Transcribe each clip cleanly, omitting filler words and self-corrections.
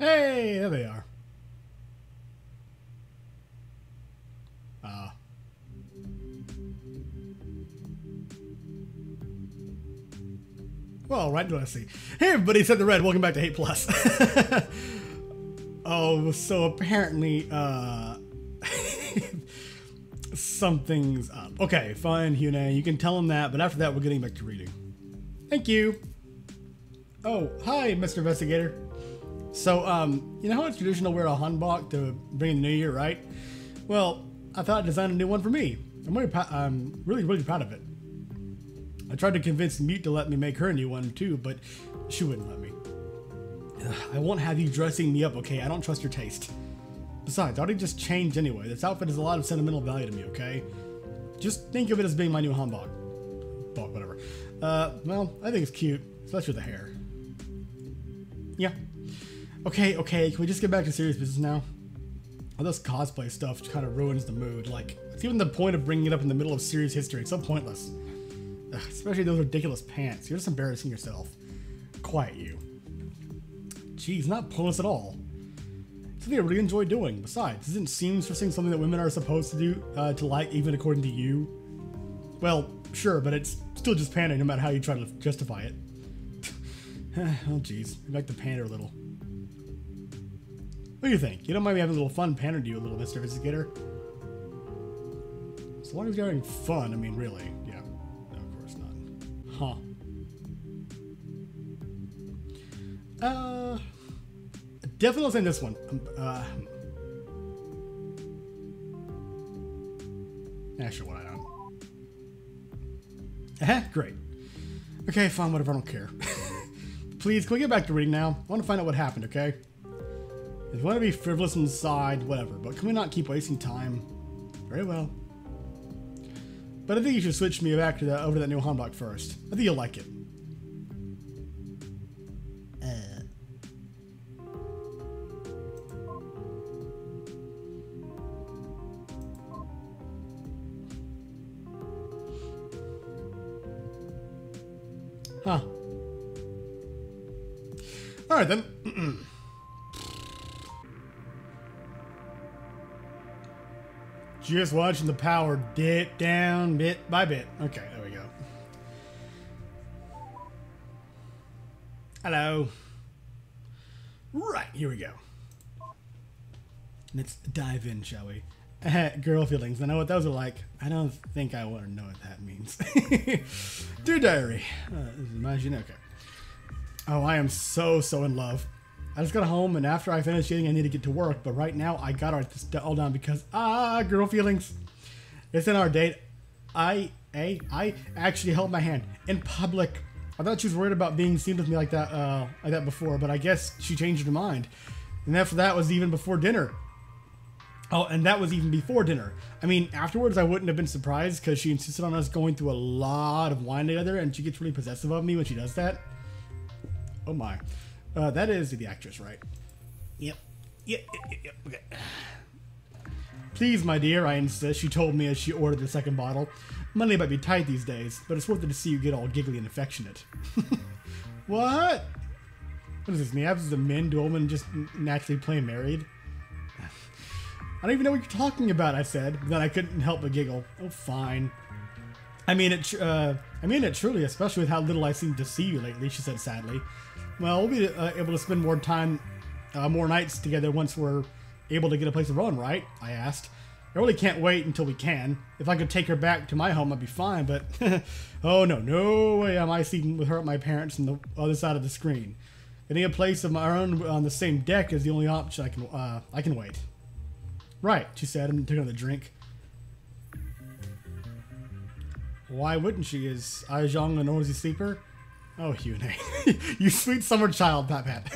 Hey, there they are. Well, right, do I see? Hey, everybody, Set the Red. Welcome back to Hate Plus. Oh, so apparently, something's up. Okay, fine, Hyun-ae. You can tell him that, but after that, we're getting back to reading. Thank you. Oh, hi, Mr. Investigator. So, you know how it's traditional to wear a hanbok to bring in the new year, right? Well, I thought I'd design a new one for me. I'm really proud of it. I tried to convince Mute to let me make her a new one too, but she wouldn't let me. Ugh, I won't have you dressing me up, okay? I don't trust your taste. Besides, I already just changed anyway. This outfit has a lot of sentimental value to me, okay? Just think of it as being my new hanbok. Bok, whatever. Well, I think it's cute, especially with the hair. Yeah. Okay, can we just get back to serious business now? All this cosplay stuff kind of ruins the mood. Like, it's even the point of bringing it up in the middle of serious history. It's so pointless. Ugh, especially those ridiculous pants. You're just embarrassing yourself. Quiet, you. Jeez, not pointless at all. It's something I really enjoy doing. Besides, doesn't it seem interesting something that women are supposed to do, to like, even according to you? Well, sure, but it's still just pandering no matter how you try to justify it. Oh, jeez. I'd like to pander a little. What do you think? You don't mind me having a little fun pandering to you a little, Mr. Investigator? So long as you're having fun, I mean, really. Yeah. No, of course not. Huh. Definitely not saying this one. Sure, what I don't. Great. Okay, fine, whatever, I don't care. Please, can we get back to reading now? I want to find out what happened, okay? If you want to be frivolous inside, whatever, but can we not keep wasting time? Very well. But I think you should switch me back to over to that new hanbok first. I think you'll like it. Huh. Alright then. Just watching the power dip down bit by bit. Okay, there we go. Hello. Right, here we go. Let's dive in, shall we? Girl feelings. I know what those are like. I don't think I want to know what that means. Dear diary. Imagine, okay. Oh, I am so in love. I just got home, and after I finish eating, I need to get to work. But right now, I gotta write this all down because girl feelings. It's in our date. I actually held my hand in public. I thought she was worried about being seen with me like that before, but I guess she changed her mind. And after that was even before dinner. Oh, and that was even before dinner. I mean, afterwards, I wouldn't have been surprised because she insisted on us going through a lot of wine together, and she gets really possessive of me when she does that. Oh my. That is the actress, right? Yep. Yep. Okay. Please, my dear, I insist, she told me as she ordered the second bottle. Money might be tight these days, but it's worth it to see you get all giggly and affectionate. What? What is this, in the absence of men, do women just naturally play married? I don't even know what you're talking about, I said. But then I couldn't help but giggle. Oh, fine. I mean it truly, especially with how little I seem to see you lately, she said sadly. Well, we'll be able to spend more time, more nights together once we're able to get a place of our own, right? I asked. I really can't wait until we can. If I could take her back to my home, I'd be fine, but oh no way am I sleeping with her at my parents' on the other side of the screen. Getting a place of my own on the same deck is the only option I can wait. Right, she said, and took another drink. Why wouldn't she? Is Ae-jeong a noisy sleeper? Oh, Hyun-ae. You sweet summer child, Pat.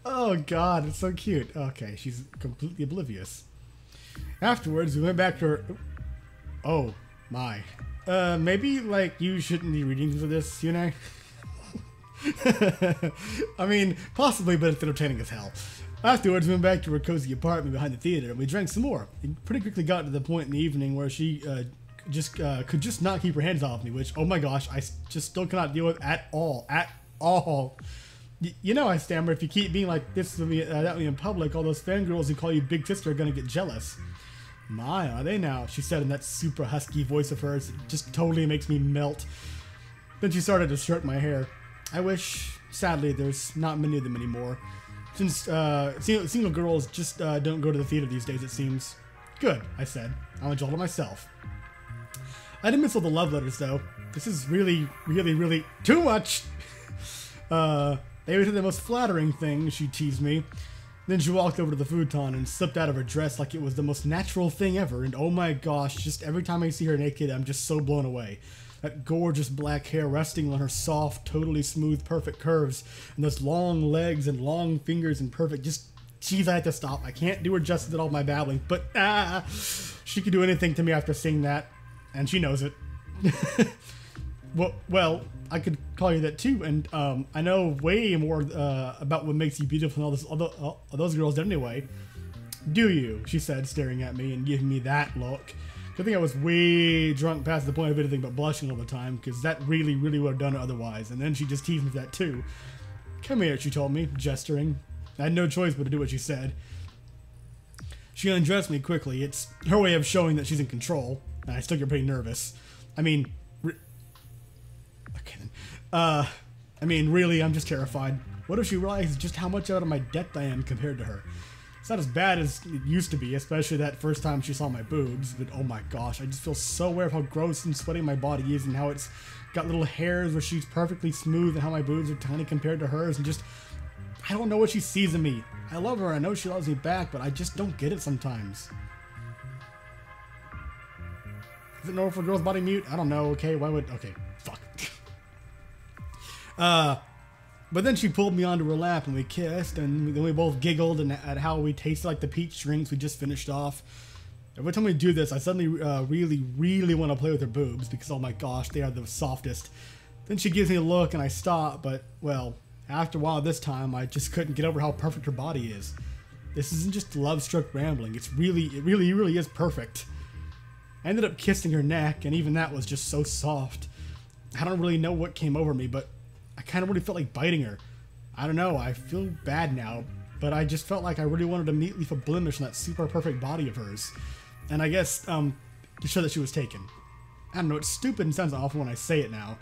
Oh, God, it's so cute. Okay, she's completely oblivious. Afterwards, we went back to her... Oh, my. Maybe, like, you shouldn't be reading for this, Hyun-ae? I mean, possibly, but it's entertaining as hell. Afterwards, we went back to her cozy apartment behind the theater, and we drank some more. It pretty quickly got to the point in the evening where she could just not keep her hands off me, which, oh my gosh, I just still cannot deal with at all. You know, I stammer, if you keep being like this with me, that with me in public, all those fangirls who call you big sister are gonna get jealous. My, are they now? She said in that super husky voice of hers. It just totally makes me melt. Then she started to stroke my hair. I wish, sadly, there's not many of them anymore. Since single girls just don't go to the theater these days, it seems. Good, I said. I'll enjoy it myself. I didn't miss all the love letters, though. This is really, really, really too much. They were the most flattering thing, she teased me. Then she walked over to the futon and slipped out of her dress like it was the most natural thing ever. And oh my gosh, just every time I see her naked, I'm just so blown away. That gorgeous black hair resting on her soft, totally smooth, perfect curves. And those long legs and long fingers and perfect, just, geez, I had to stop. I can't do her justice at all my babbling. But, she could do anything to me after seeing that. And she knows it. Well, I could call you that too, and I know way more about what makes you beautiful than all those girls did anyway. Do you? She said, staring at me and giving me that look. I think I was way drunk past the point of anything but blushing all the time, because that really, really would have done it otherwise. And then she just teased me for that too. Come here, she told me, gesturing. I had no choice but to do what she said. She undressed me quickly. It's her way of showing that she's in control, and I still get pretty nervous. I mean, really, I'm just terrified. What if she realizes just how much out of my depth I am compared to her? It's not as bad as it used to be, especially that first time she saw my boobs, but oh my gosh, I just feel so aware of how gross and sweaty my body is and how it's got little hairs where she's perfectly smooth and how my boobs are tiny compared to hers, and just, I don't know what she sees in me. I love her, I know she loves me back, but I just don't get it sometimes. Is it normal for girls body mute? I don't know, okay, why would, okay, fuck. But then she pulled me onto her lap and we kissed, and then we both giggled and at how we tasted like the peach drinks we just finished off. Every time we do this, I suddenly really, really want to play with her boobs because, oh my gosh, they are the softest. Then she gives me a look and I stop, but, well, after a while this time, I just couldn't get over how perfect her body is. This isn't just love-struck rambling. It really is perfect. I ended up kissing her neck, and even that was just so soft. I don't really know what came over me, but I kind of really felt like biting her. I don't know, I feel bad now, but I just felt like I really wanted to immediately leave a blemish on that super perfect body of hers. And I guess, to show that she was taken. I don't know, it's stupid and sounds awful when I say it now,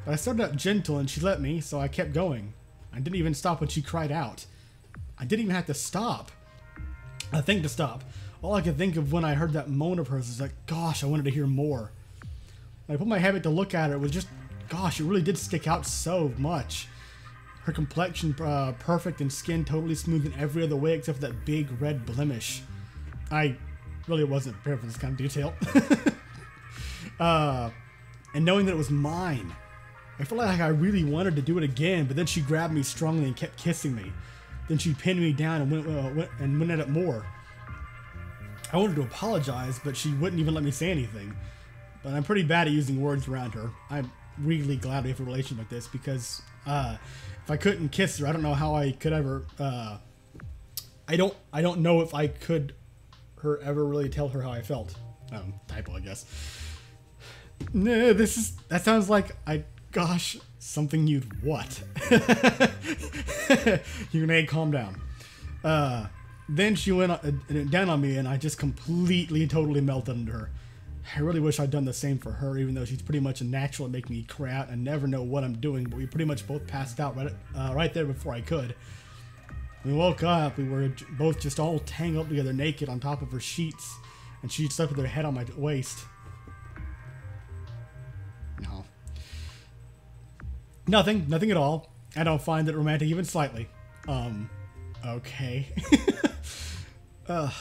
but I started out gentle and she let me, so I kept going. I didn't even stop when she cried out. I didn't even have to stop. I think to stop. All I could think of when I heard that moan of hers was like, gosh, I wanted to hear more. When I put my head back to look at her, it was just, gosh, it really did stick out so much. Her complexion perfect and skin totally smooth in every other way except for that big red blemish. I really wasn't prepared for this kind of detail. And knowing that it was mine, I felt like I really wanted to do it again, but then she grabbed me strongly and kept kissing me. Then she pinned me down and went at it more. I wanted to apologize, but she wouldn't even let me say anything. But I'm pretty bad at using words around her. I'm really glad we have a relationship like this because if I couldn't kiss her, I don't know how I could ever. I don't know if I could ever really tell her how I felt. Typo, I guess. No, that sounds like gosh, something you'd what? Hyun-ae, calm down. Then she went down on me, and I just completely, totally melted under her. I really wish I'd done the same for her, even though she's pretty much a natural at making me cry out and never know what I'm doing, but we pretty much both passed out right there before I could. When we woke up, we were both just all tangled up together naked on top of her sheets, and she slept with her head on my waist. No. Nothing at all. I don't find it romantic even slightly. Okay. I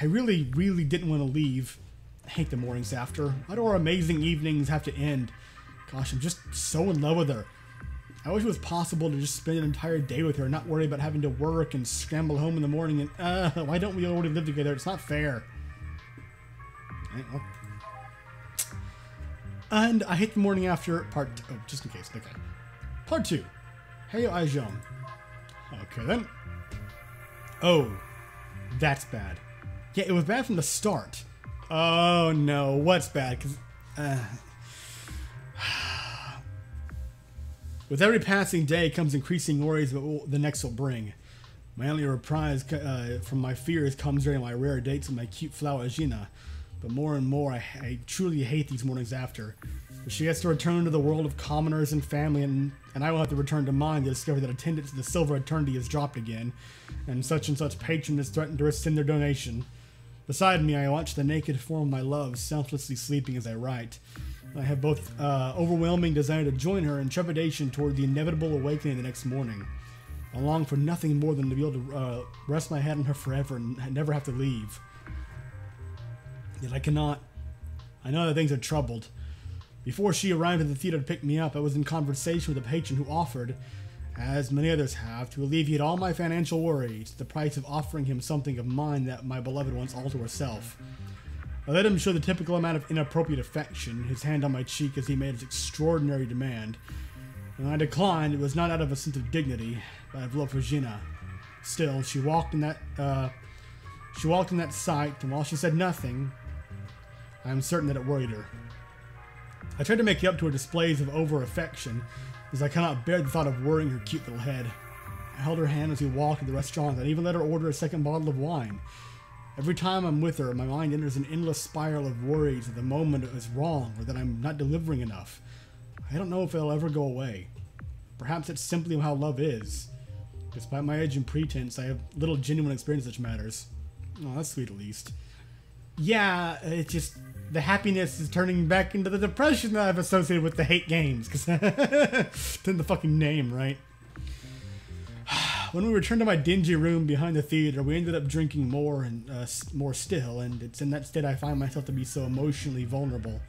really didn't want to leave. I hate the mornings after. Why do our amazing evenings have to end? Gosh, I'm just so in love with her. I wish it was possible to just spend an entire day with her and not worry about having to work and scramble home in the morning and, why don't we already live together? It's not fair. And I hate the morning after just in case, okay. Part 2. Hey, Ae-jeong. Okay then. Oh, that's bad. Yeah, it was bad from the start. Oh no, what's bad? Cause, With every passing day comes increasing worries about what the next will bring. My only reprise from my fears comes during my rare dates with my cute flower Jin-a. But more and more, I truly hate these mornings after. But she has to return to the world of commoners and family, and I will have to return to mine to discover that attendance to the Silver Eternity has dropped again, and such patron has threatened to rescind their donation. Beside me, I watch the naked form of my love selflessly sleeping as I write. I have both overwhelming desire to join her and trepidation toward the inevitable awakening the next morning. I long for nothing more than to be able to rest my head on her forever and never have to leave. Yet I cannot. I know that things are troubled. Before she arrived at the theater to pick me up, I was in conversation with a patron who offered, as many others have, to alleviate all my financial worries, the price of offering him something of mine that my beloved wants all to herself. I let him show the typical amount of inappropriate affection, his hand on my cheek as he made his extraordinary demand. When I declined, it was not out of a sense of dignity, but out of love for Jin-a. Still, she walked in that sight, and while she said nothing, I am certain that it worried her. I tried to make up to her displays of over-affection, as I cannot bear the thought of worrying her cute little head. I held her hand as we walked to the restaurant, and even let her order a second bottle of wine. Every time I'm with her, my mind enters an endless spiral of worries that the moment is wrong, or that I'm not delivering enough. I don't know if it'll ever go away. Perhaps it's simply how love is. Despite my age and pretense, I have little genuine experience in such matters. Oh, that's sweet at least. Yeah, it's just... the happiness is turning back into the depression that I've associated with the hate games. Because it's in the fucking name, right? When we returned to my dingy room behind the theater, we ended up drinking more and more still, and it's in that state I find myself to be so emotionally vulnerable.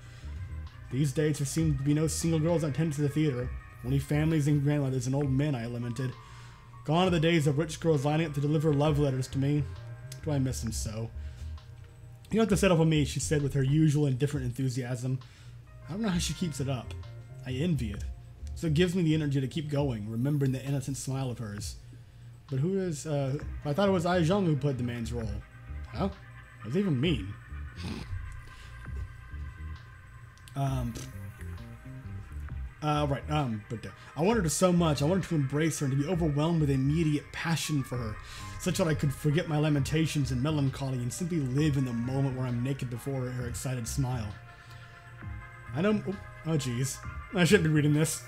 These days, there seem to be no single girls that attend to the theater, only families and grandmothers and old men, I lamented. Gone are the days of rich girls lining up to deliver love letters to me. Do I miss them so? You don't have to settle for me, she said with her usual indifferent enthusiasm. I don't know how she keeps it up. I envy it. So it gives me the energy to keep going, remembering the innocent smile of hers. But who is, I thought it was Ae-jeong who played the man's role. Huh? What does that even mean? But I wanted her so much. I wanted to embrace her and to be overwhelmed with immediate passion for her, such that I could forget my lamentations and melancholy and simply live in the moment where I'm naked before her excited smile. I know... oh, jeez. I shouldn't be reading this.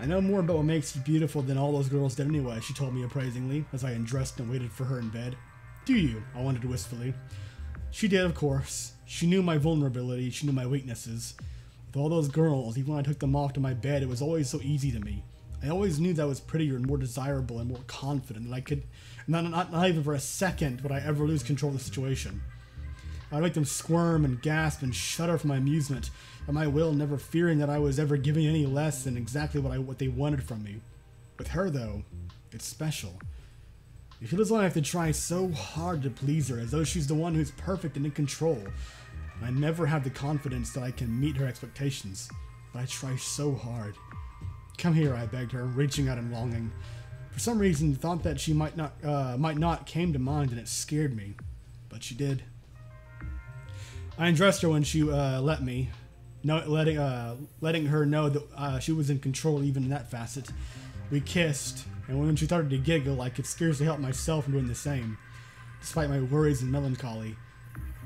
I know more about what makes you beautiful than all those girls did anyway, she told me appraisingly, as I undressed and waited for her in bed. Do you? I wondered wistfully. She did, of course. She knew my vulnerability, she knew my weaknesses. With all those girls, even when I took them off to my bed, it was always so easy to me. I always knew that I was prettier and more desirable and more confident, and I could, not even for a second would I ever lose control of the situation. I'd make them squirm and gasp and shudder from my amusement, at my will, never fearing that I was ever giving any less than exactly what they wanted from me. With her, though, it's special. It feels like I have to try so hard to please her, as though she's the one who's perfect and in control. I never have the confidence that I can meet her expectations, but I try so hard. Come here, I begged her, reaching out and longing. For some reason, the thought that she might not came to mind, and it scared me, but she did. I undressed her when she let me, letting her know that she was in control even in that facet. We kissed, and when she started to giggle, I could scarcely help myself from doing the same, despite my worries and melancholy.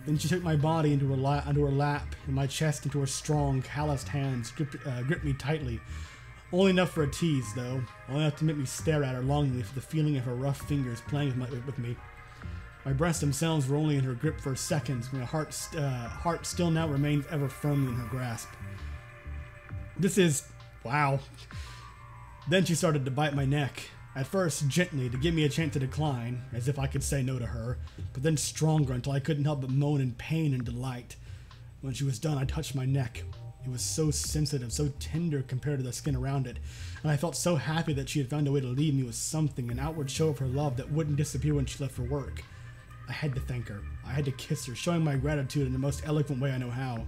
Then she took my body into her lap, and my chest into her strong, calloused hands, gripped me tightly. Only enough for a tease, though. Only enough to make me stare at her longingly for the feeling of her rough fingers playing with me. My breasts themselves were only in her grip for seconds, when her heart still now remains ever firmly in her grasp. This is... wow. Then she started to bite my neck. At first, gently, to give me a chance to decline, as if I could say no to her, but then stronger until I couldn't help but moan in pain and delight. When she was done, I touched my neck. It was so sensitive, so tender compared to the skin around it, and I felt so happy that she had found a way to leave me with something, an outward show of her love that wouldn't disappear when she left for work. I had to thank her. I had to kiss her, showing my gratitude in the most eloquent way I know how.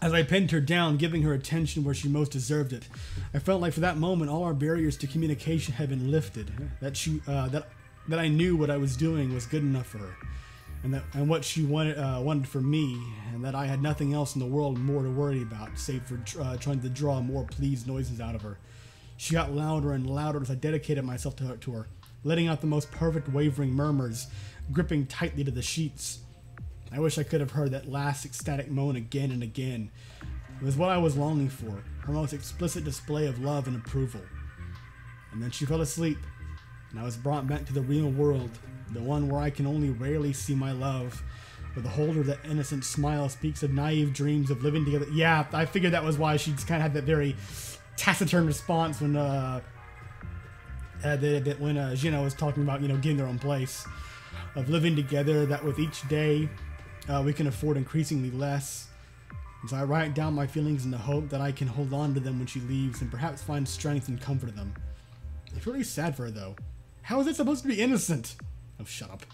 As I pinned her down, giving her attention where she most deserved it, I felt like for that moment all our barriers to communication had been lifted, that I knew what I was doing was good enough for her. and what she wanted from me, and that I had nothing else in the world more to worry about, save for trying to draw more pleased noises out of her. She got louder and louder as I dedicated myself to her, letting out the most perfect wavering murmurs, gripping tightly to the sheets. I wish I could have heard that last ecstatic moan again and again. It was what I was longing for, her most explicit display of love and approval. And then she fell asleep, and I was brought back to the real world, the one where I can only rarely see my love, where the holder of that innocent smile speaks of naive dreams of living together. Yeah, I figured that was why she just kind of had that very taciturn response when Jin-a was talking about, getting their own place, of living together, that with each day we can afford increasingly less. And so I write down my feelings in the hope that I can hold on to them when she leaves and perhaps find strength and comfort in them. It's really sad for her, though. How is it supposed to be innocent? Oh, shut up.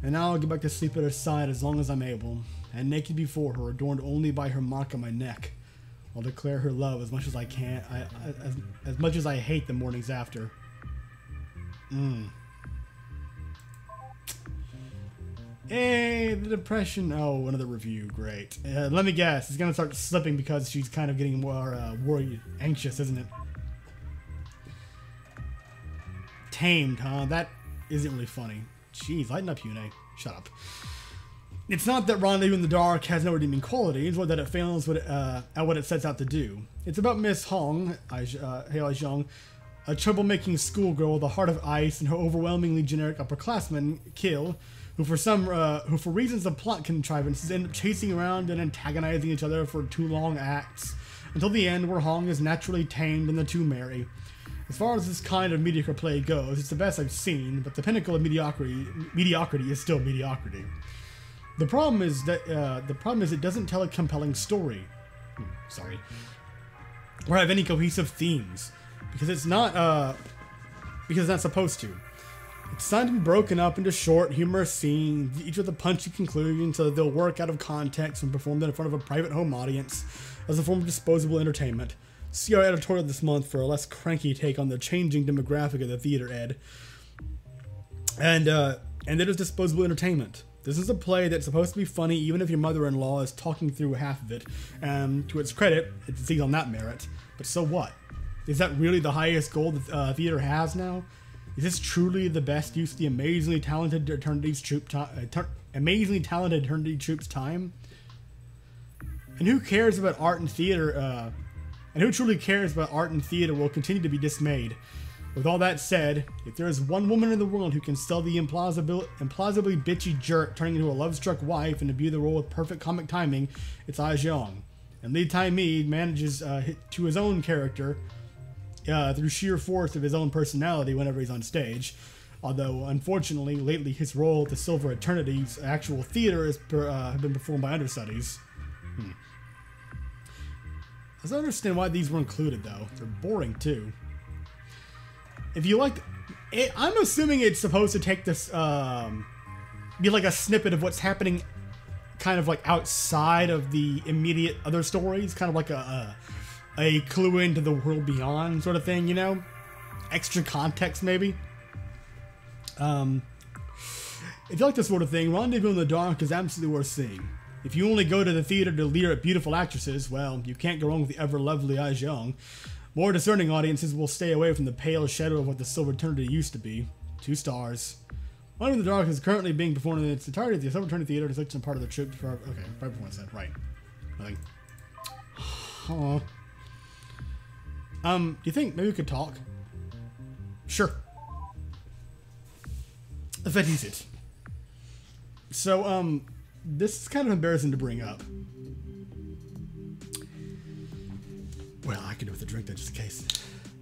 And now I'll get back to sleep at her side as long as I'm able, and naked before her, adorned only by her mark on my neck. I'll declare her love as much as I can, as much as I hate the mornings after. Hey, the depression. Oh, another review. Great. Let me guess. It's going to start slipping because she's kind of getting more worried, anxious, isn't it? Tamed, huh? That isn't really funny. Jeez, lighten up, Hyun-ae. Shut up. It's not that Rendezvous in the Dark has no redeeming qualities, or that it fails at what it sets out to do. It's about Miss Hong, Ae-jeong, a troublemaking schoolgirl with a heart of ice, and her overwhelmingly generic upperclassman, Kill, who for reasons of plot contrivances end up chasing around and antagonizing each other for 2 long acts, until the end where Hong is naturally tamed and the two marry. As far as this kind of mediocre play goes, it's the best I've seen, but the pinnacle of mediocrity is still mediocrity. The problem is it doesn't tell a compelling story. Or have any cohesive themes, because it's not supposed to. It's designed to be broken up into short, humorous scenes, each with a punchy conclusion, so that they'll work out of context when performed in front of a private home audience as a form of disposable entertainment. See our editorial this month for a less cranky take on the changing demographic of the theater ed. And it is disposable entertainment. This is a play that's supposed to be funny even if your mother-in-law is talking through half of it. To its credit, it succeeds on that merit. But so what? Is that really the highest goal that theater has now? Is this truly the best use of the amazingly talented Eternity Troop's time? And who cares about art and theater? And who truly cares about art and theater will continue to be dismayed. With all that said, if there is one woman in the world who can sell the implausibly bitchy jerk turning into a love-struck wife and imbue the role with perfect comic timing, it's Ae-jeong. And Lee Tai-mi manages to his own character through sheer force of his own personality whenever he's on stage. Although, unfortunately, lately his role at the Silver Eternity's actual theater has been performed by understudies. I don't understand why these were included, though. They're boring, too. If you like... I'm assuming it's supposed to take this... be like a snippet of what's happening kind of like outside of the immediate other stories. Kind of like a clue into the world beyond sort of thing, you know? Extra context, maybe? If you like this sort of thing, Rendezvous in the Dark is absolutely worth seeing. If you only go to the theater to leer at beautiful actresses, well, you can't go wrong with the ever-lovely Ae-jeong. More discerning audiences will stay away from the pale shadow of what the Silver Eternity used to be. 2 stars. Rendezvous in the Dark is currently being performed in its entirety at the Silver Eternity Theater to selection part of the trip. Okay, right before I said, right. Nothing. Do you think maybe we could talk? Sure. That is it. So, this is kind of embarrassing to bring up. Well, I could do with a drink then, just in case.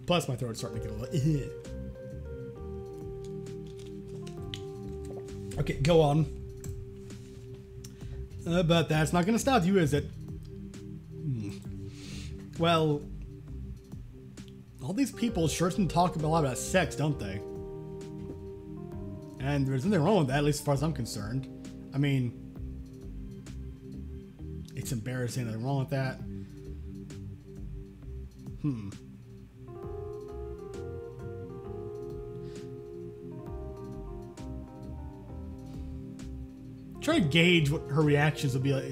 Plus, my throat's starting to get a little... Okay, go on. But that's not going to stop you, is it? Well, all these people sure seem to talk a lot about sex, don't they? And there's nothing wrong with that, at least as far as I'm concerned. I mean... It's embarrassing. Nothing wrong with that. trying to gauge what her reactions would be like. I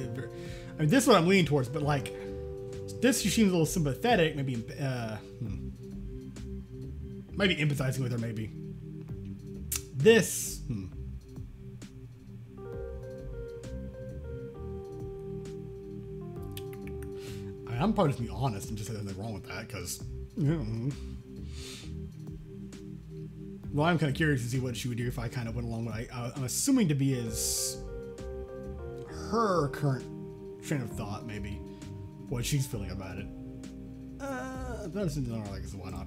mean, this is what I'm leaning towards, but like, this she seems a little sympathetic. Maybe, might be empathizing with her. Maybe this. I'm probably just being honest and just say there's nothing wrong with that, because, well, I'm kind of curious to see what she would do if I kind of went along with I'm assuming to be is her current train of thought, maybe what she's feeling about it. That's not like, so why not?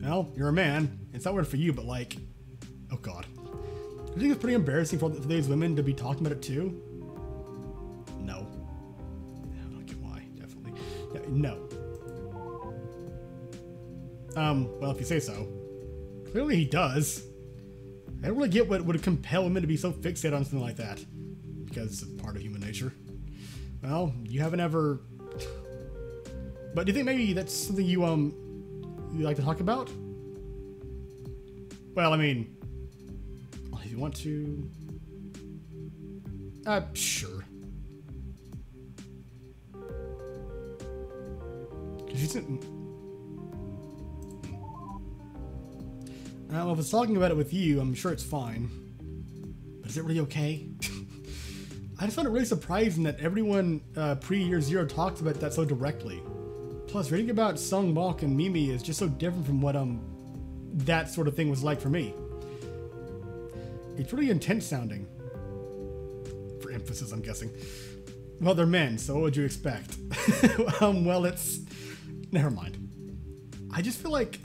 Well, you're a man. It's not weird for you, but like, oh god, do you think it's pretty embarrassing for these women to be talking about it too? No. I don't get why. Definitely. Yeah, no. Well, if you say so. Clearly he does. I don't really get what would compel women to be so fixated on something like that. Because it's part of human nature. Well, you haven't ever... But do you think maybe that's something you like to talk about? Well, I mean... If you want to... Sure. Because she's... Well, if it's talking about it with you, I'm sure it's fine. But is it really okay? I just found it really surprising that everyone pre-Year Zero talks about that so directly. Plus, reading about Sung Bok and Mimi is just so different from what that sort of thing was like for me. It's really intense sounding. For emphasis, I'm guessing. Well, they're men, so what would you expect? Well, it's... Never mind. I just feel like,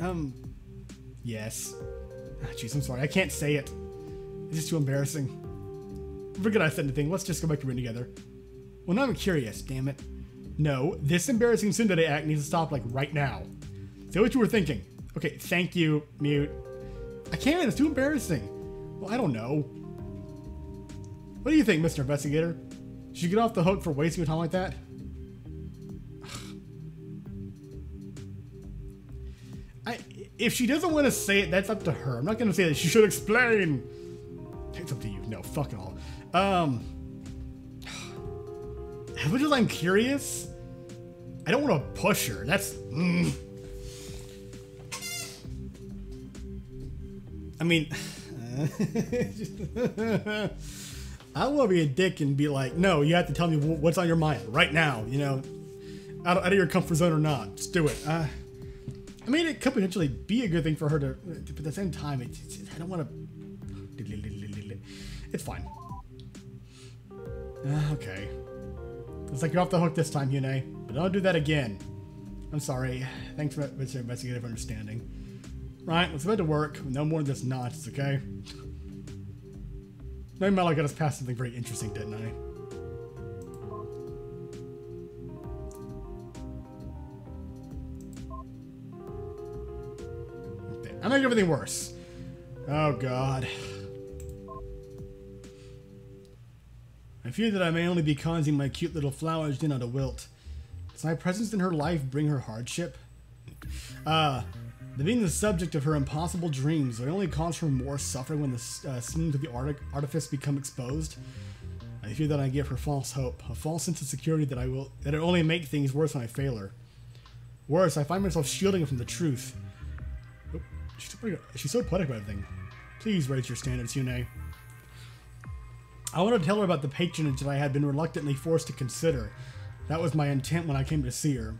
yes. Jeez, I'm sorry. I can't say it. It's just too embarrassing. Forget I said anything. Let's just go back to reading together. Well, now I'm curious, damn it. No, this embarrassing tsundere act needs to stop, like, right now. Say what you were thinking. Okay, thank you. Mute. I can't. It's too embarrassing. Well, I don't know. What do you think, Mr. Investigator? Should you get off the hook for wasting your time like that? If she doesn't want to say it, that's up to her. I'm not going to say that she should explain. It's up to you. No, fuck it all. As much as I'm curious, I don't want to push her. That's... I mean... I don't want to be a dick and be like, no, you have to tell me what's on your mind right now, you know? Out of your comfort zone or not. Just do it. I mean, it could potentially be a good thing for her to, but at the same time, I don't want to... It's fine. Okay. Looks like you're off the hook this time, Hyun-ae, but don't do that again. I'm sorry. Thanks for Mr. Investigator for understanding. Right, let's get to work. No more of this nonsense, okay? Maybe I got us past something very interesting, didn't I? I make everything worse. Oh god. I fear that I may only be causing my cute little flowers Jin-a to wilt. Does my presence in her life bring her hardship? Being the subject of her impossible dreams will only cause her more suffering when the schemes of the artifice become exposed. I fear that I give her false hope, a false sense of security that it only make things worse when I fail her. Worse, I find myself shielding her from the truth. She's so poetic about everything. Please raise your standards, Hyun-ae. I wanted to tell her about the patronage that I had been reluctantly forced to consider. That was my intent when I came to see her.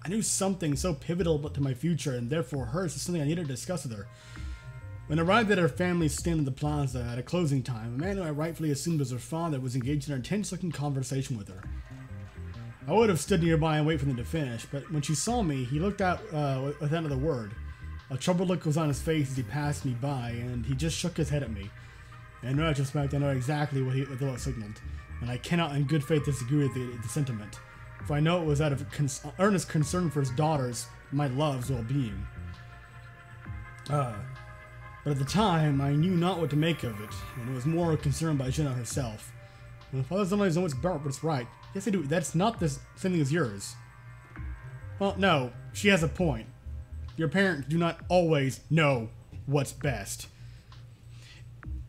I knew something so pivotal to my future, and therefore hers is something I needed to discuss with her. When I arrived at her family's stand in the plaza at a closing time, a man who I rightfully assumed was her father was engaged in an intense-looking conversation with her. I would have stood nearby and waited for them to finish, but when she saw me, he looked out without another word. A troubled look was on his face as he passed me by, and he just shook his head at me. In retrospect, I know exactly what the look signaled, and I cannot in good faith disagree with the sentiment, for I know it was out of earnest concern for his daughter's, my love's, well-being. But at the time, I knew not what to make of it, and it was more concerned by Jin-a herself. My fathers don't always know what's about what's right. Yes, they do. That's not the same thing as yours. Well, no, she has a point. Your parents do not always know what's best.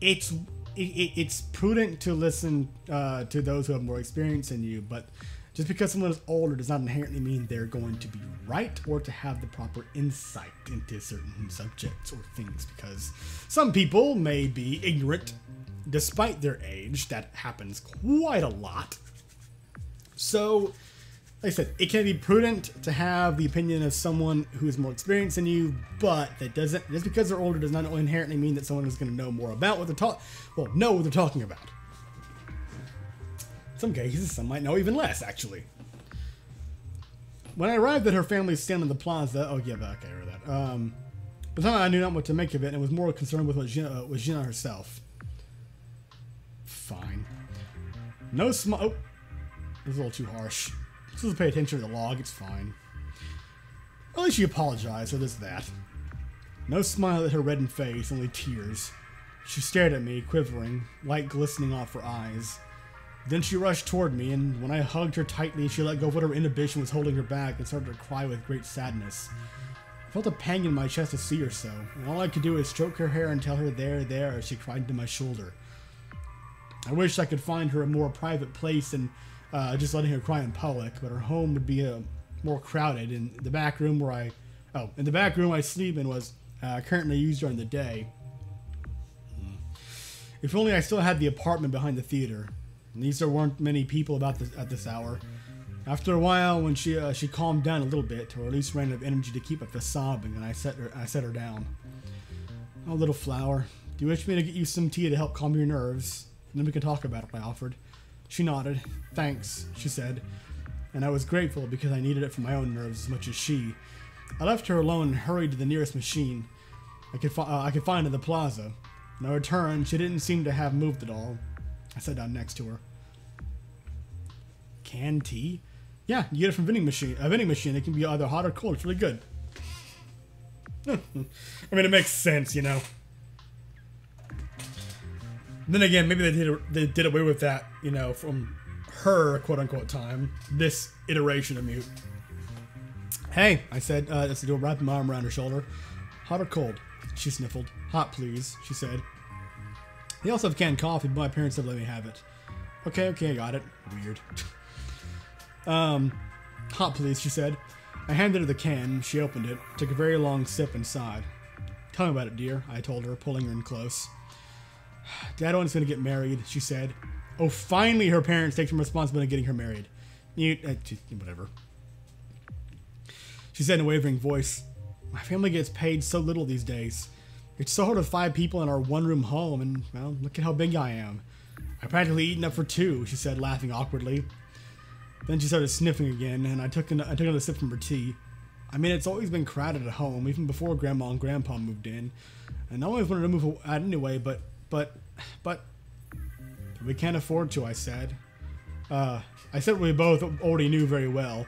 It's it's prudent to listen to those who have more experience than you, but just because someone is older does not inherently mean they're going to be right or to have the proper insight into certain subjects or things, because some people may be ignorant despite their age. That happens quite a lot. So, like I said, it can be prudent to have the opinion of someone who is more experienced than you, but that doesn't, just because they're older does not inherently mean that someone is going to know more about what they're know what they're talking about. In some cases, some might know even less, actually. When I arrived at her family's stand on the plaza, oh yeah, okay, I heard that. But then I knew not what to make of it and was more concerned with Jin-a herself. Fine. No smile. Oh, this is a little too harsh. Just pay attention to the log, it's fine. At least she apologized, so there's that. No smile at her reddened face, only tears. She stared at me, quivering, light glistening off her eyes. Then she rushed toward me, and when I hugged her tightly, she let go of whatever inhibition was holding her back and started to cry with great sadness. I felt a pang in my chest to see her so, and all I could do was stroke her hair and tell her there, as she cried into my shoulder. I wished I could find her a more private place than just letting her cry in public, but her home would be more crowded, and the back room where I sleep in was currently used during the day. If only I still had the apartment behind the theater. At least there weren't many people about at this hour. After a while, when she calmed down a little bit, or at least ran out of energy to keep up the sobbing, and I set her down. Oh, little flower, do you wish me to get you some tea to help calm your nerves? And then we can talk about it, I offered. She nodded. Thanks, she said, and I was grateful because I needed it for my own nerves as much as she. I left her alone and hurried to the nearest machine I could find in the plaza. When I returned, she didn't seem to have moved at all. I sat down next to her. Canned tea? Yeah, you get it from a vending machine. It can be either hot or cold. It's really good. I mean, it makes sense, you know. Then again, maybe they did away with that, you know, from her quote-unquote time. This iteration of Mute. Hey, I said, wrapping my arm around her shoulder. Hot or cold? She sniffled. Hot, please, she said. They also have canned coffee, but my parents said let me have it. Okay, I got it. Weird. Hot, please, she said. I handed her the can. She opened it, took a very long sip and sighed. Tell me about it, dear, I told her, pulling her in close. Dad Owen's gonna get married, she said. Oh, finally her parents take some responsibility in getting her married. Whatever. She said in a wavering voice, my family gets paid so little these days. It's so hard with 5 people in our one-room home, and, well, look at how big I am. I practically eaten up for 2, she said, laughing awkwardly. Then she started sniffing again, and I took another sip from her tea. I mean, it's always been crowded at home, even before Grandma and Grandpa moved in. And I always wanted to move out anyway, but we can't afford to, I said. I said what we both already knew very well.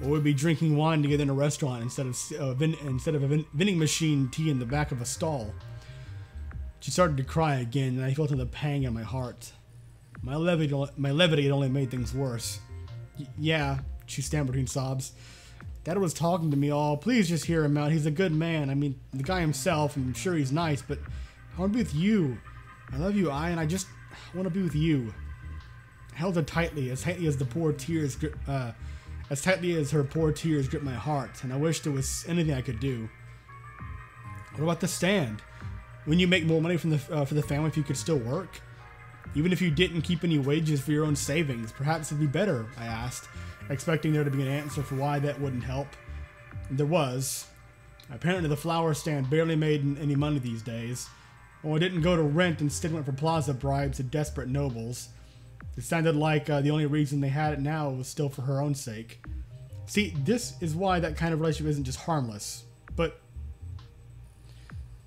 Or we'd be drinking wine together in a restaurant instead of a vending machine tea in the back of a stall. She started to cry again, and I felt another pang in my heart. My levity had only made things worse. Yeah, she stammered between sobs. Dad was talking to me all. Please just hear him out. He's a good man. I mean, the guy himself, I'm sure he's nice, but I want to be with you. I love you, and I just want to be with you. I held her tightly as her poor tears gripped my heart, and I wished there was anything I could do. What about the stand? Wouldn't you make more money from for the family if you could still work? Even if you didn't keep any wages for your own savings, perhaps it'd be better, I asked, expecting there to be an answer for why that wouldn't help. And there was. Apparently the flower stand barely made any money these days. Well, it didn't go to rent, instead went for plaza bribes to desperate nobles. It sounded like the only reason they had it now was still for her own sake. See, this is why that kind of relationship isn't just harmless. But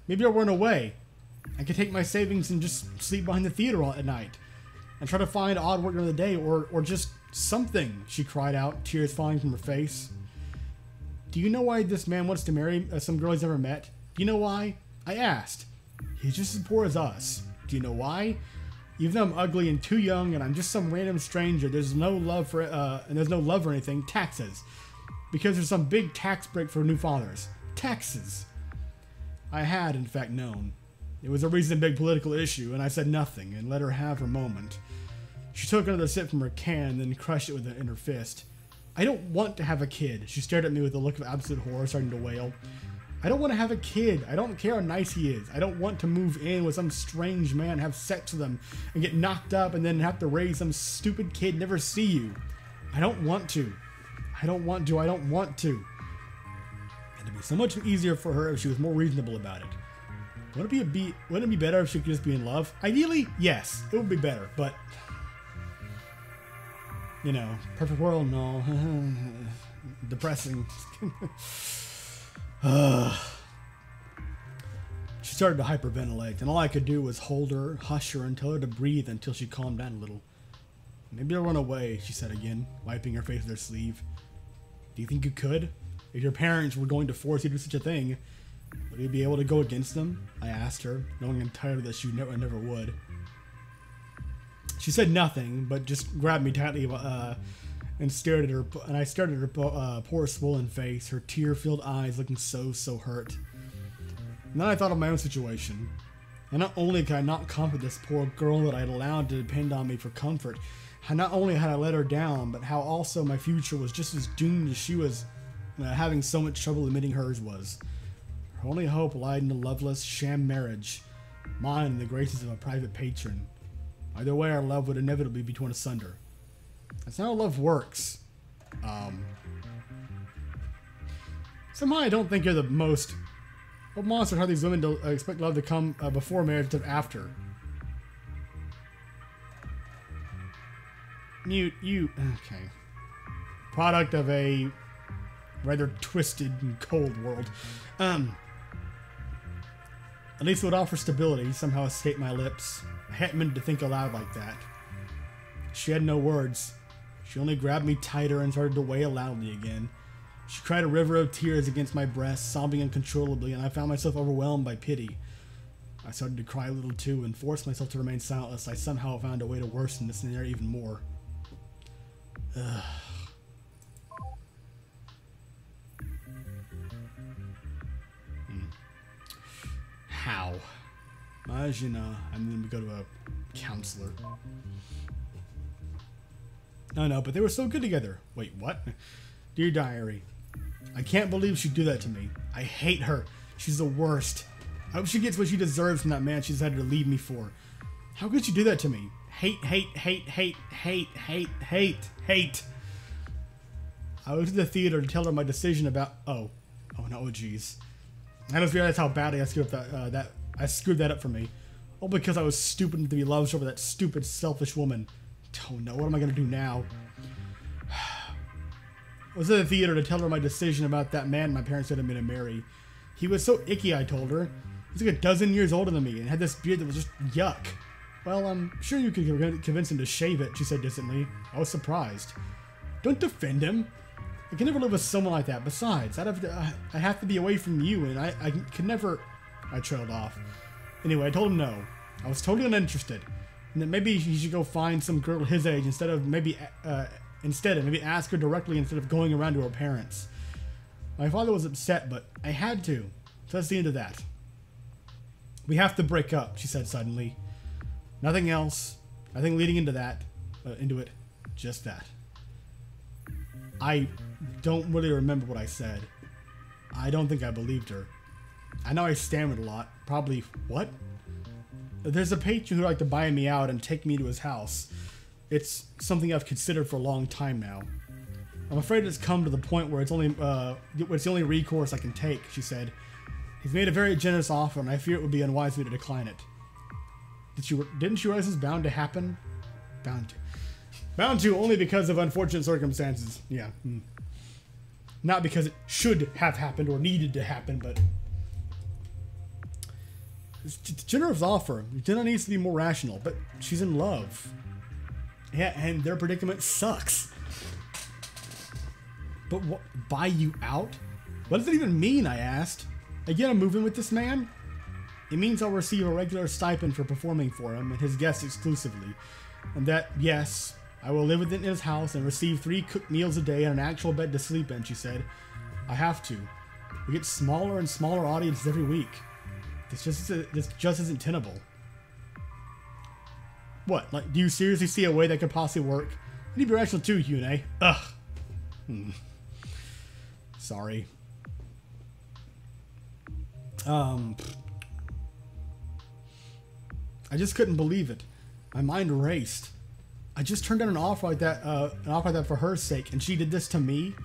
maybe I'll run away. I could take my savings and just sleep behind the theater at night. And try to find odd work during the day, or just something, she cried out, tears falling from her face. Do you know why this man wants to marry some girl he's never met? Do you know why? I asked. He's just as poor as us. Do you know why? Even though I'm ugly and too young and I'm just some random stranger, there's no love for anything. Taxes. Because there's some big tax break for new fathers. Taxes. I had, in fact, known. It was a recent big political issue, and I said nothing and let her have her moment. She took another sip from her can, then crushed it in her fist. I don't want to have a kid. She stared at me with a look of absolute horror, starting to wail. I don't want to have a kid. I don't care how nice he is. I don't want to move in with some strange man, have sex with him, and get knocked up and then have to raise some stupid kid, never see you. I don't want to. I don't want to. I don't want to. It'd be so much easier for her if she was more reasonable about it. Wouldn't it be better if she could just be in love? Ideally, yes, it would be better, but you know, perfect world, no. Depressing. She started to hyperventilate, and all I could do was hold her, hush her, and tell her to breathe until she calmed down a little. Maybe I'll run away, she said again, wiping her face with her sleeve. Do you think you could? If your parents were going to force you to do such a thing, would you be able to go against them? I asked her, knowing entirely that she never would. She said nothing, but just grabbed me tightly and stared at her. And I stared at her poor, swollen face, her tear-filled eyes looking so hurt. And then I thought of my own situation. And not only could I not comfort this poor girl that I had allowed to depend on me for comfort, how not only had I let her down, but how also my future was just as doomed as she was having so much trouble admitting hers was. Her only hope lied in a loveless, sham marriage, mine in the graces of a private patron. Either way, our love would inevitably be torn asunder. That's not how love works. Somehow I don't think you're the most... What monster how these women don't expect love to come before marriage instead of after? Mute, you... Okay. Product of a rather twisted and cold world. At least it would offer stability, somehow escaped my lips. I hadn't meant to think aloud like that. She had no words. She only grabbed me tighter and started to wail loudly again. She cried a river of tears against my breast, sobbing uncontrollably, and I found myself overwhelmed by pity. I started to cry a little too and forced myself to remain silent lest I somehow found a way to worsen the scenario even more. Ugh. How? Jin-a, and then we go to a counselor. No, but they were so good together. Wait, what? Dear diary, I can't believe she'd do that to me. I hate her. She's the worst. I hope she gets what she deserves from that man she decided to leave me for. How could she do that to me? Hate. I went to the theater to tell her my decision about... Oh no, geez. I just realized how badly I screwed up I screwed that up for me. All because I was stupid to be loved over that stupid, selfish woman. Oh no, what am I gonna do now? I was at the theater to tell her my decision about that man my parents wanted me to marry. He was so icky, I told her. He's like a dozen years older than me and had this beard that was just yuck. Well, I'm sure you could convince him to shave it, she said distantly. I was surprised. Don't defend him. I can never live with someone like that. Besides, I have to be away from you, and I could never... I trailed off. Anyway, I told him no. I was totally uninterested. And that maybe he should go find some girl his age instead of maybe ask her directly instead of going around to her parents. My father was upset, but I had to. So that's the end of that. We have to break up, she said suddenly. Nothing else. Nothing leading into it. Just that. I don't really remember what I said. I don't think I believed her. I know I stammered a lot. Probably, what? There's a patron who'd like to buy me out and take me to his house. It's something I've considered for a long time now. I'm afraid it's come to the point where it's the only recourse I can take, she said. He's made a very generous offer, and I fear it would be unwise of me to decline it. Didn't you realize this was bound to happen? Bound to only because of unfortunate circumstances. Yeah. Not because it should have happened or needed to happen, but... It's a generous offer. Jin-a needs to be more rational, but she's in love. Yeah, and their predicament sucks. But what? Buy you out? What does it even mean, I asked. Again, I'm moving with this man? It means I'll receive a regular stipend for performing for him and his guests exclusively. And that, yes, I will live within his house and receive 3 cooked meals a day and an actual bed to sleep in, she said. I have to. We get smaller and smaller audiences every week. This just isn't tenable. What? Like, do you seriously see a way that could possibly work? You need to be rational too, Hyun-ae. Ugh. Sorry. I just couldn't believe it. My mind raced. I just turned down an offer like that for her sake, and she did this to me?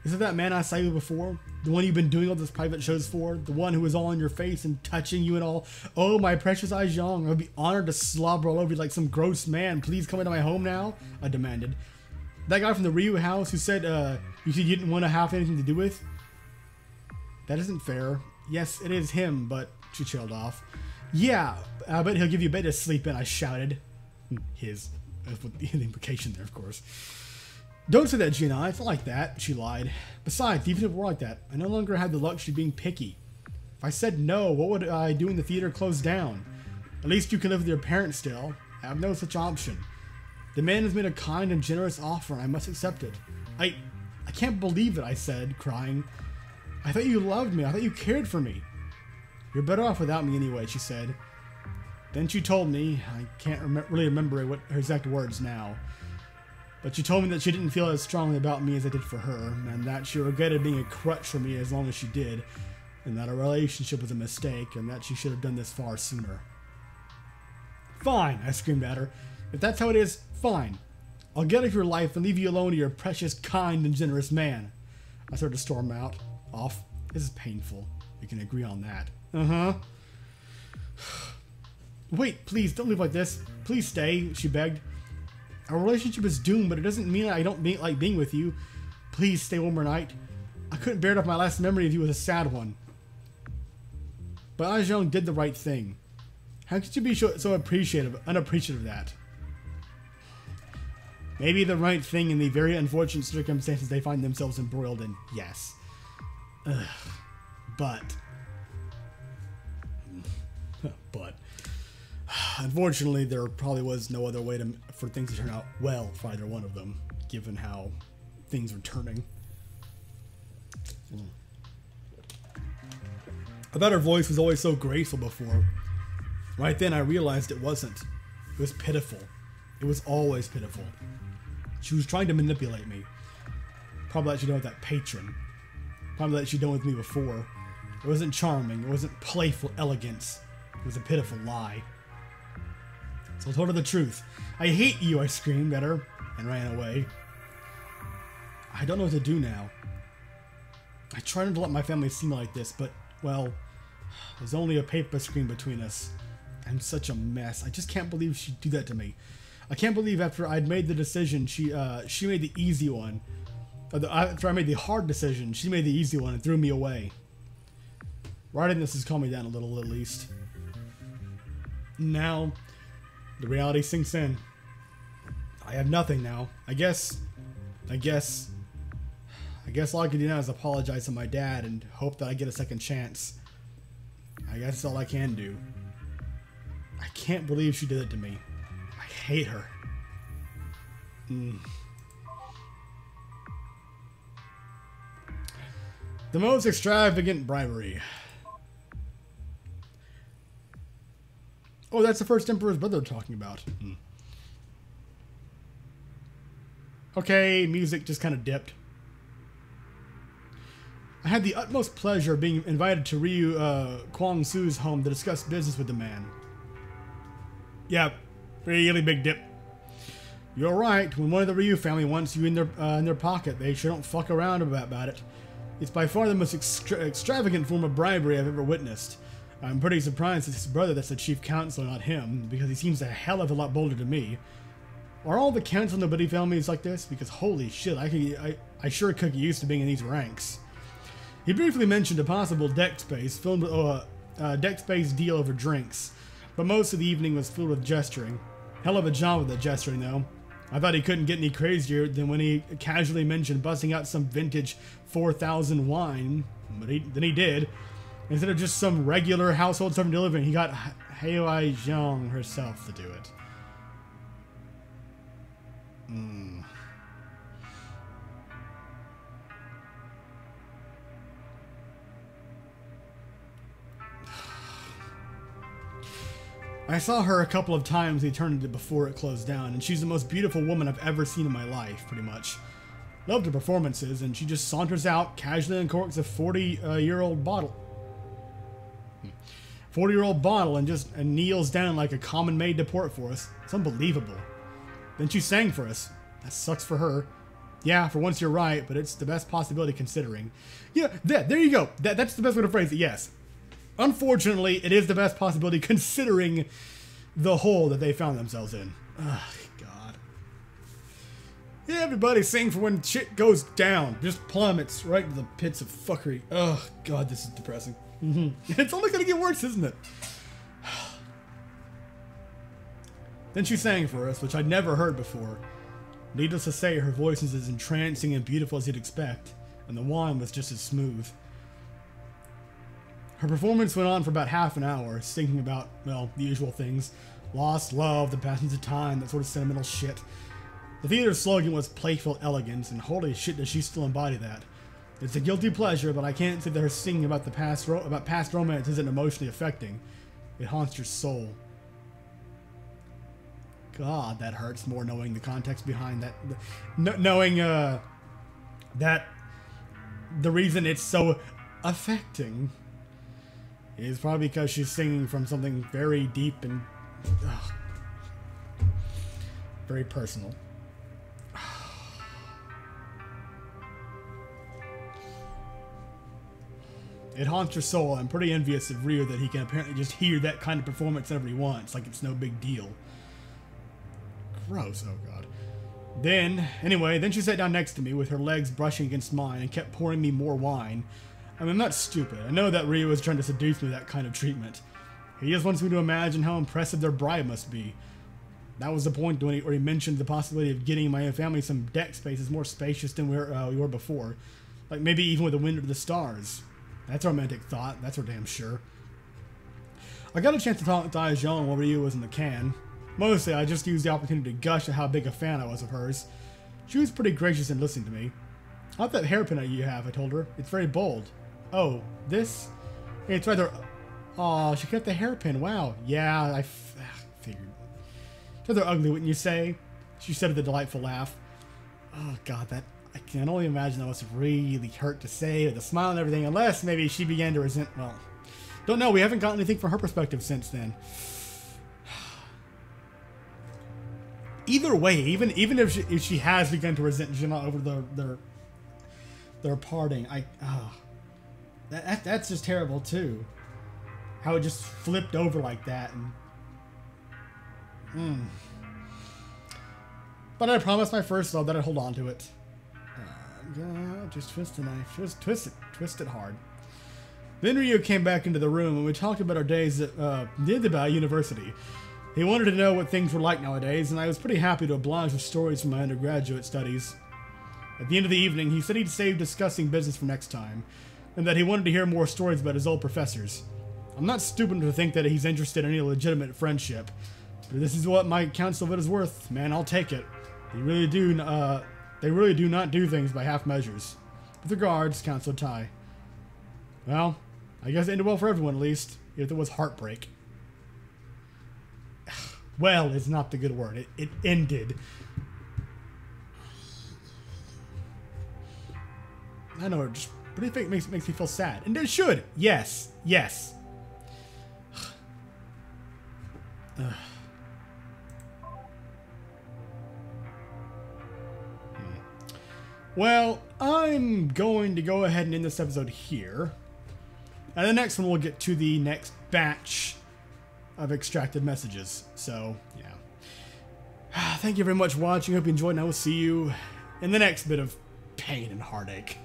Is it that man I saw you before? The one you've been doing all those private shows for? The one who was all in your face and touching you and all? Oh, my precious Ae-jeong, I would be honored to slobber all over you like some gross man. Please come into my home now, I demanded. That guy from the Ryu house who said you didn't want to have anything to do with? That isn't fair. Yes, it is him, but she trailed off. Yeah, I bet he'll give you a bed to sleep in, I shouted. His. With the implication there, of course. Don't say that, Jin-a. It's not like that, she lied. Besides, even if it were like that, I no longer had the luxury of being picky. If I said no, what would I do when the theater closed down? At least you can live with your parents still. I have no such option. The man has made a kind and generous offer, and I must accept it. I can't believe it, I said, crying. I thought you loved me. I thought you cared for me. You're better off without me anyway, she said. Then she told me, I can't really remember what her exact words now, but she told me that she didn't feel as strongly about me as I did for her, and that she regretted being a crutch for me as long as she did, and that our relationship was a mistake, and that she should have done this far sooner. Fine, I screamed at her. If that's how it is, fine. I'll get out of your life and leave you alone to your precious, kind, and generous man. I started to storm off. This is painful. We can agree on that. Uh-huh. Wait, please, don't leave like this. Please stay, she begged. Our relationship is doomed, but it doesn't mean I don't like being with you. Please stay one more night. I couldn't bear it if my last memory of you was a sad one. But Ae-jeong did the right thing. How could you be so unappreciative of that? Maybe the right thing in the very unfortunate circumstances they find themselves embroiled in, yes. Ugh. But unfortunately, there probably was no other way for things to turn out well for either one of them, given how things were turning. I thought her voice was always so graceful before. Right then, I realized it wasn't. It was pitiful. It was always pitiful. She was trying to manipulate me. Probably like she'd done with that patron. Probably like she'd done with me before. It wasn't charming. It wasn't playful elegance. It was a pitiful lie. So I told her the truth. I hate you, I screamed at her and ran away. I don't know what to do now. I tried not to let my family see me like this, but, well, there's only a paper screen between us. I'm such a mess. I just can't believe she'd do that to me. I can't believe after I'd made the decision, she made the easy one. After I made the hard decision, she made the easy one and threw me away. Writing this has calmed me down a little, at least. Now, the reality sinks in. I have nothing now. I guess all I can do now is apologize to my dad and hope that I get a second chance. I guess that's all I can do. I can't believe she did it to me. I hate her. The most extravagant bribery. Oh, that's the first Emperor's brother we're talking about. Okay, music just kind of dipped. I had the utmost pleasure of being invited to Ryu Kwang-soo's home to discuss business with the man. Yeah, really big dip. You're right. When one of the Ryu family wants you in their pocket, they sure don't fuck around about it. It's by far the most extravagant form of bribery I've ever witnessed. I'm pretty surprised it's his brother that's the chief counselor, not him, because he seems a hell of a lot bolder to me. Are all the counts on the Buddy families like this? Because holy shit, I sure could get used to being in these ranks. He briefly mentioned a possible deck space deal over drinks, but most of the evening was filled with gesturing. Hell of a job with the gesturing, though. I thought he couldn't get any crazier than when he casually mentioned busting out some vintage 4000 wine, but then he did. Instead of just some regular household servant delivering, he got Ae-jeong herself to do it. I saw her a couple of times in eternity before it closed down, and she's the most beautiful woman I've ever seen in my life, pretty much. Loved her performances, and she just saunters out, casually uncorks a 40-year-old bottle. 40-year-old bottle and kneels down like a common maid to pour it for us. It's unbelievable. Then she sang for us. That sucks for her. Yeah, for once you're right, but it's the best possibility considering. Yeah, there you go. That's the best way to phrase it, yes. Unfortunately, it is the best possibility considering the hole that they found themselves in. Oh, God. Yeah, everybody sing for when shit goes down. Just plummets right into the pits of fuckery. Oh, God, this is depressing. It's only going to get worse, isn't it? Then she sang for us, which I'd never heard before. Needless to say, her voice is as entrancing and beautiful as you'd expect, and the wine was just as smooth. Her performance went on for about half an hour, singing about, well, the usual things. Lost love, the passage of time, that sort of sentimental shit. The theater's slogan was playful elegance, and holy shit does she still embody that. It's a guilty pleasure, but I can't say that her singing about past romance isn't emotionally affecting. It haunts your soul. God, that hurts more knowing the context behind that. Knowing that the reason it's so affecting is probably because she's singing from something very deep and very personal. It haunts your soul. I'm pretty envious of Ryu that he can apparently just hear that kind of performance whenever he wants, like it's no big deal. Gross, oh God. Then she sat down next to me with her legs brushing against mine and kept pouring me more wine. I mean, I'm not stupid. I know that Ryu was trying to seduce me with that kind of treatment. He just wants me to imagine how impressive their bride must be. That was the point when he mentioned the possibility of getting my family some deck spaces more spacious than we were before. Like maybe even with a window to the stars. That's a romantic thought, that's for damn sure. I got a chance to talk to Ae-jeong while Ryu was in the can. Mostly, I just used the opportunity to gush at how big a fan I was of hers. She was pretty gracious in listening to me. I like that hairpin that you have, I told her. It's very bold. Oh, this? It's rather... Aw, she kept the hairpin, wow. Yeah, I figured. It's rather ugly, wouldn't you say? She said with a delightful laugh. Oh, God, that... I can only imagine that must have really hurt to say, with a smile and everything, unless maybe she began to resent... Well, don't know, we haven't gotten anything from her perspective since then. Either way, even if she has begun to resent Jin-a over their parting, that's just terrible too. How it just flipped over like that, and but I promised my first love that I'd hold on to it. Just twist the knife, just twist it hard. Then Ryu came back into the room and we talked about our days at about university. He wanted to know what things were like nowadays, and I was pretty happy to oblige with stories from my undergraduate studies. At the end of the evening, he said he'd save discussing business for next time, and that he wanted to hear more stories about his old professors. I'm not stupid to think that he's interested in any legitimate friendship, but this is what my counsel of it is worth. Man, I'll take it. They really do not do things by half measures. With regards, Counsel Tai. Well, I guess it ended well for everyone, at least, if there was heartbreak. Well, it's not the good word. It ended. I know, it just pretty makes me feel sad. And it should. Yes. Yes. Well, I'm going to go ahead and end this episode here. And the next one we'll get to the next batch of extracted messages. So, yeah. Thank you very much for watching. Hope you enjoyed, and I will see you in the next bit of pain and heartache.